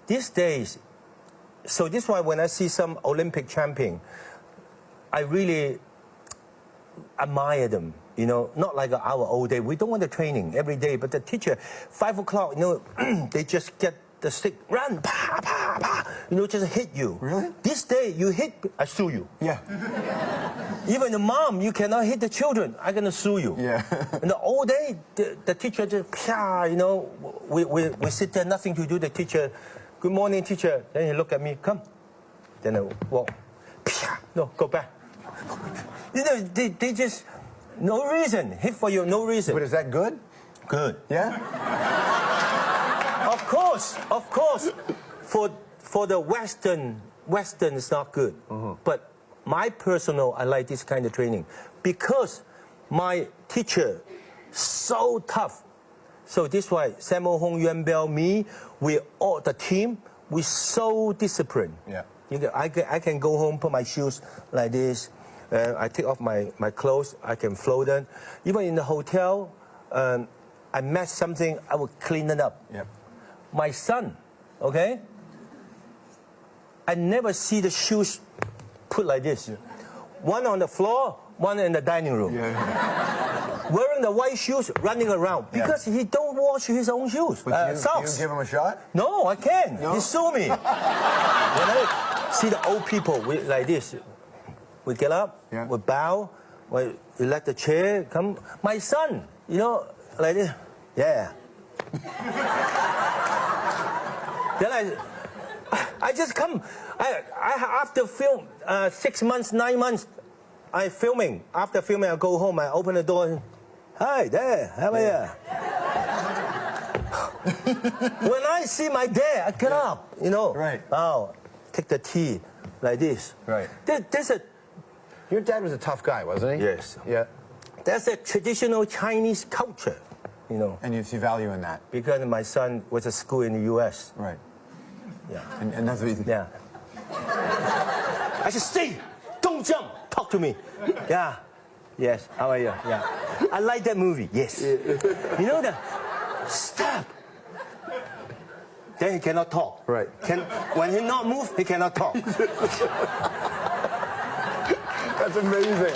these days, so this is why when I see some Olympic champion, I really admire them. You know, not like our old day. We don't want the training every day, but the teacher, 5 o'clock, you know, they just get the stick, run, pa, pa, pa, you know, just hit you. Really? This day, you hit, I sue you. Yeah. Even the mom, you cannot hit the children, I'm gonna sue you. Yeah. In the old day, the teacher just, you know, we sit there, nothing to do, the teacher, good morning, teacher. Then he look at me, come. Then I walk, no, go back. You know, they just, no reason, hit for you, no reason. But is that good? Good. Yeah? Of course. For the Western is not good. But my personal, I like this kind of training because my teacher so tough. So this why Samuel Hong, Yuan Bell, me, we all the team, we so disciplined. Yeah. I can go home, put my shoes like this. I take off my clothes. I can float them. Even in the hotel, I mess something, I will clean it up. Yep. My son, okay? I never see the shoes put like this. One on the floor, one in the dining room. Yeah. Wearing the white shoes, running around because he don't wash his own shoes. Socks. You give him a shot? No, I can't. No? He sue me. When I see the old people like this, we get up, we bow, we let the chair come. My son, you know, like this. Yeah. Then I just come. I after film 6 months, 9 months, I filming. After filming, I go home. I open the door. Hi there, how are you? When I see my dad, I get up. You know. Right. Oh, take the tea like this. Right. There's a. Your dad was a tough guy, wasn't he? Yes. Yeah. That's a traditional Chinese culture, you know. And you see value in that. Because my son was at school in the U.S. Right. Yeah. And that's what you... Yeah. I said, stay, don't jump, talk to me. Yeah. Yes. How are you? Yeah. I like that movie. Yes. You know that? Stop. Then he cannot talk. Right. When he not move, he cannot talk. That's amazing.